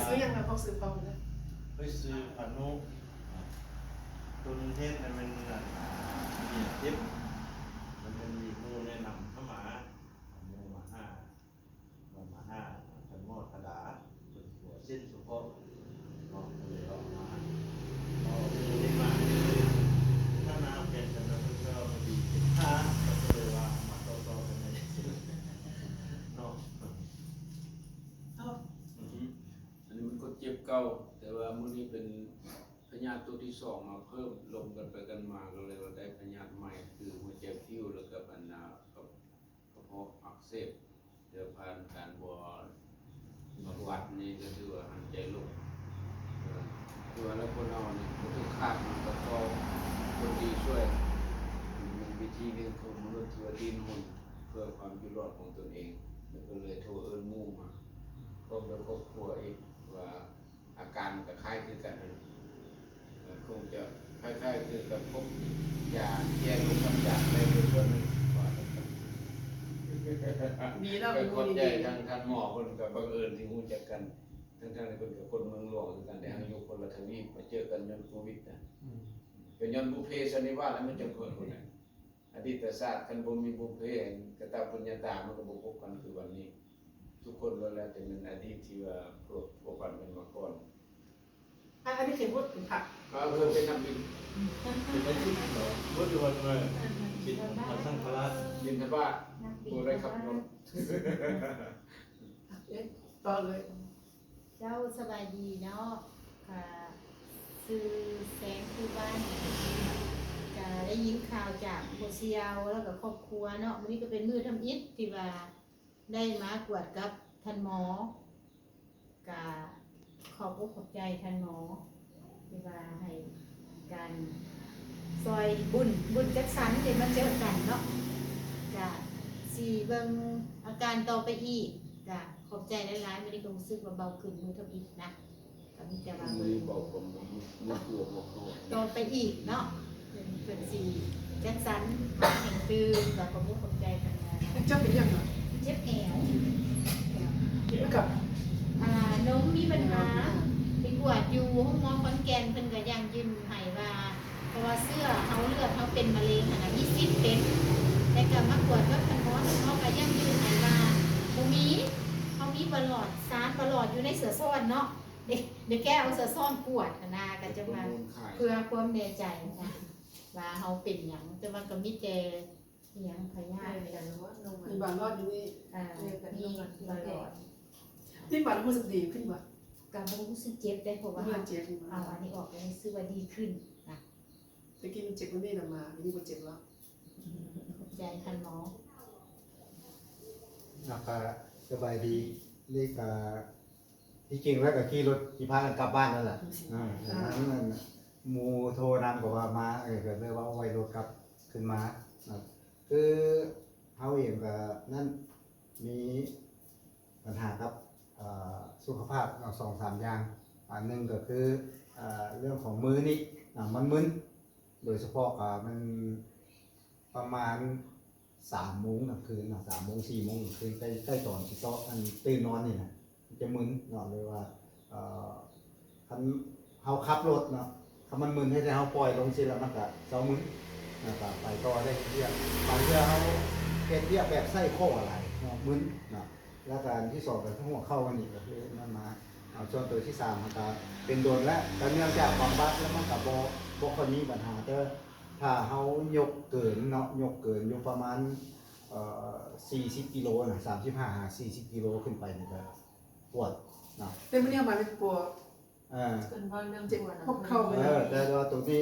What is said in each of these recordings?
ซื้อยังไงพอซื้อพอเลยไปซื้อขนมตุนเทศให้มันมีทิปมันเป็นมีมูแนะนำเข้ามามูมาห้าเป็นหม้อกระดาษเป็นหัวสิ้นสุภาพออกเลยออกมาออกเลยมาถ้าน้ำเป็นกันแล้วก็ดีถ้าก็เลยว่ามาโตๆกันเลยเนาะอันนี้มันก็เจ็บเก่าแต่ว่ามื้อนี้เป็นพยาธิตัวที่สองมาเพิ่มลงกันไปกันมาก็เลยว่าได้พยาธิใหม่คือหัวใจฟิวแล้วก็ปัญหากับกระเพาะอักเสบเดี๋ยวผ่านการบำบัดนี่ก็คือว่าหันใจลงคือว่าแล้วคนเราเนี่ยก็ต้องคาดมันก็พอคนดีช่วยมันวิธีเรื่องของมนุษย์ที่ว่าดิ้นรนเพื่อความอยู่รอดของตนเองแล้วก็เลยโทรเอิ้นหมู่มาพร้อมกับครอบครัวอีกว่าอาการมันก็คล้ายคือกันคงจะคล้ายๆคือกับพวกยาแก้โรคกับยาในส่วนหนึ่งว่าดีแล้ว ก็คนใจทางหมอคนกับบังเอิญที่รู้จักกันทั้งๆที่คนกับคนเมืองหลวงเหมือนกันแต่อายุคนละทวีปมาเจอกันย้อนโควิดนะเป็นย้อนบุพเพสันนิวาสแล้วมันจะเกิดคนไหนอดีตศาสตร์คันบ่มีบุพเพกตปุญญาตามันก็บ่พบกันคือวันนี้ทุกคนล้วนแล้วแต่เป็นอดีตที่ว่าพวกกันเป็นมาก่อนอันนี้เขียนพูดถึงผักเพื่อเป็นน้ำบินเป็นอาชีพเหรอพูดอยู่วันเลยคิดมาสร้างพระบินทบาทผู้ได้ขับรถต่อเลยเจ้าสบายดีเนาะค่ะซื้อแสงคือบ้านก็ได้ยินข่าวจากโซเชียลแล้วก็ครอบครัวเนาะวันนี้ก็เป็นมือทำอิฐที่ว่าได้มากวดกับท่านหมอกะขอบอกขอบใจท่านหมอที่ว่าให้การซอยบุญจัดสรรเดี๋ยวมาเจอกันเนาะกะสี่เบิ่งอาการต่อไปอีกกะขอบใจหลายๆไม่ได้รู้สึกว่าเบาขึ้นมือทำอิฐนะก็มีแต่ว่ามือบอกผมมือตัวบอกตัวต่อไปอีกเนาะเป็นสี่จัดสรรแห่งตื่นก็ขอบอกขอบใจกันนะเจ้าเป็นยังไงเจ็บแอวกับน้องมีปัญหาไปกวดอยู่ห้องหมอคอนแกนเพิ่นก็ยังยิ้มให้ว่าเพราะว่าเสื้อเขาเลือดเขาเป็นมะเร็งนะมีซิดเป็นแต่ก็มากวดก็ท่านหมอก็ยังยิ้มให้ว่าบ่มีเขามีปลอดสารปลอดอยู่ในเสือซ่อนเนาะเดี๋ยวแกเอาเสือซ่อนกวดนะก็จะมาเพื่อความแน่ใจนะว่าเขาเป็นหยังแต่ว่าก็มีแต่หยังพยาธิมีบางรอดอยู่นี่มีปลอดที่บ้านรู้สึกดีขึ้นว่ะการรู้สึกเจ็บได้เพราะว่าเจ็บเอาอันนี้ออกไปซื้อว่าดีขึ้นนะตะกี้มันเจ็บวันนี้นำมาวันนี้ก็เจ็บแล้วใจทันหมอนะครับสบายดีเรียกที่จริงแล้วก็ขี่รถขี่พากันกลับบ้านนั่นแหละนั่นมูโทรนำกับว่ามาเกิดเรื่องว่าไวรถกลับขึ้นมาคือเขาเองกับนั่นมีปัญหาครับสุขภาพ2-3อย่างอันหนึ่งก็คือเรื่องของมือนี่มันมึนโดยเฉพาะมันประมาณ3 โมงกลางคืน3 โมง 4 โมงกลางคืนใกล้ตอนที่อันตื่นนอนนี่นะจะมึนเนาะเลยว่าคันเขาขับรถเนาะถ้ามันมึนให้เขาปล่อยลงสิแล้วมันก็เจ้ามึนนะครับไปต่อได้เรียกบางเรื่องเขาเรียกแบบไส้ข้ออะไรเนาะมึนเนาะแล้วการที่2ก็หัวเข้ากันอีกก็คือนั่นมาเอาส่วนตัวที่3มันก็เป็นโดนและเนื่องจากความบัดแล้วมันก็บ่ค่อยมีปัญหาแต่ถ้าเฮายกเกินเนาะยกเกินอยู่ประมาณ40 กิโลนะ35-40 กิโลขึ้นไปนี่ก็ปวดเนาะแต่มื้อนี้มาเป็นปวดเป็นว่าเรื่องเจ็บพกเข้าแต่ว่าตรงนี้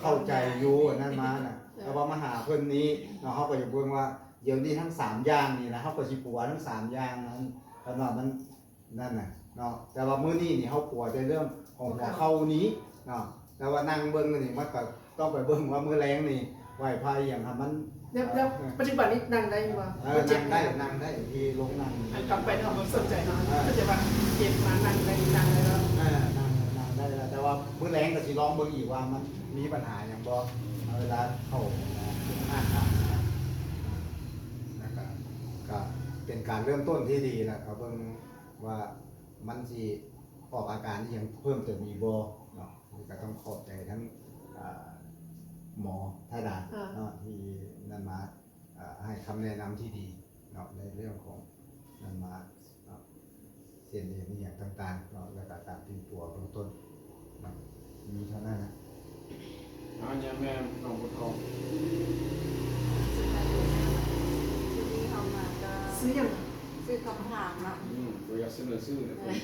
เข้าใจอยู่นั่นมาน่ะแต่ว่ามาหาเพิ่นนี้เนาะเฮาก็อยู่เบิ่งว่าเดี๋ยวนี้ทั้ง3อย่างนี่นะเฮาก็สิปัวทั้ง3อย่างนั้นขนาดมันนั่นน่ะเนาะแต่ว่ามื้อนี้นี่เฮาปัวในเรื่องของหัวเข่านี้เนาะแต่ว่านั่งเบิ่งนี่มันก็ต้องไปเบิ่งว่ามื้อแลงนี่ไหว้พระอย่างครับมันแล้วปัจจุบันนี้นั่งได้อยู่บ่นั่งได้ที่ลงนั่งกลับไปเนาะสนใจเนาะปัจจุบันเจ็บมานั่งได้แล้วนั่งได้แล้วแต่ว่ามื้อแลงก็สิลองเบิ่งอีกว่ามันมีปัญหาหยังบ่เวลาเข้าห้างนะครับก็เป็นการเริ่มต้นที่ดีแล้วครับเบิ่งว่า มันสิออกอาการที่ยังเพิ่มเติมอีกบ่เนาะก็ต้องขอบใจทั้งหมอท่าดานเนาะที่นั่นมาให้คำแนะนำที่ดีเนาะในเรื่องของนั่นมาเนาะเส้นเอ็นนี่อย่างต่างๆเนาะแล้วก็การตีตัวเบื้องต้นเนาะมีเท่านั้นนะ เอาเนี่ยแม่น้องบุญทอง ทีนี้เขามาก็ ซื้อยัง ซื้อคำถามเนาะ ตัวอยากเสนอชื่อเลยคน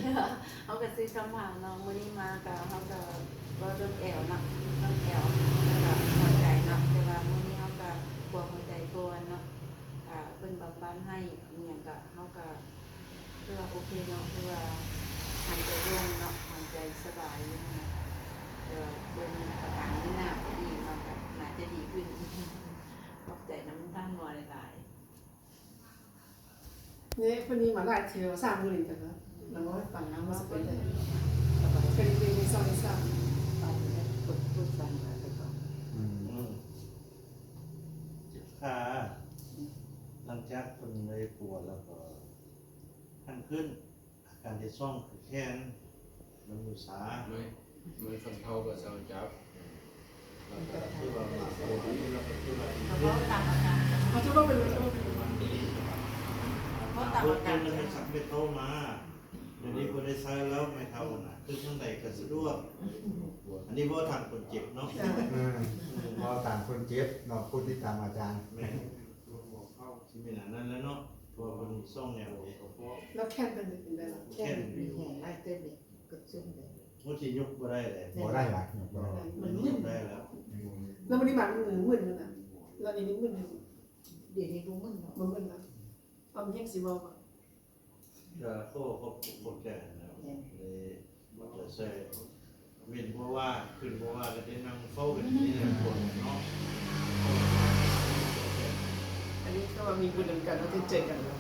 เขาก็ซื้อคำถามเนาะมื้อนี้มาก็เขาก็บ่เริ่มแอวเนาะเริ่มแอวแล้วก็หัวใจเนาะแต่ว่ามื้อนี้เขาก็ปวดหัวใจก่อนเนาะเพิ่นบำบัดให้อหยังก็เขาก็คือว่าโอเคเนาะคือว่าหายใจโล่งเนาะหายใจสบายอยู่นะเบิ่งอาการนี่น่าจะดีเนาะก็น่าจะดีขึ้นขอบใจน้ำท่านหมอหลายๆ เนี่ยคนนี้มาหลายเที่ยว3มื้อกันนะแล้วก็ ก่อนนะ มา ว่า สเป เป็น น เลย เป็นในซอย3 ตอนนี้พูดสั่งไปก่อน เจ็บขาหลังจากคนไม่ปวดแล้วก็ขั้นขึ้น อาการที่ซ่องคือแค้นมันอยู่สา ไม่ฟันเท่ากับเสาจับ แล้วก็คือว่ามาโอ้ยแล้วก็คือว่า แล้วก็ตามอาการ เขาจะต้องเป็นเขาจะต้องเป็น เพราะตาม พูด อา กั กาน ร มันไม่สักไม่โตมาเดี๋ยวนี้คนได้ใช้แล้วไม่เท่าน่ะคือข้างในก็สะดวกอันนี้เพราะทางคนเจ็บเนาะ พอต่างคนเจ็บเนาะพูดที่ตามอาจารย์ แม่ที่เป็นอันนั้นแล้วเนาะตัวคนซ่องแนวนี้ แล้วแค่เป็นเป็นได้ละ แค่น มีแห่ไล่เต้นเลยกดซึ่งเลย มุจิยกบ่ได้เลย บ่ได้หลายบ่ได้ มันยกได้แล้ว แล้ววันนี้มาเป็นหมื่นนึงนะแล้วอันนี้หมื่นนึง เดี๋ยวนี้รู้มึงเนาะ บ่หมื่นนะเอาเพียงสิบ่ก่อน ก็เขาคนแก่แล้วเลยจะใส่เวียนเพราะว่าขึ้นเพราะว่าก็ได้นั่งเฝ้ากันที่นี่คนเนาะ อันนี้ก็ว่ามีบุญกันแล้วจะเจอกัน เรื่อง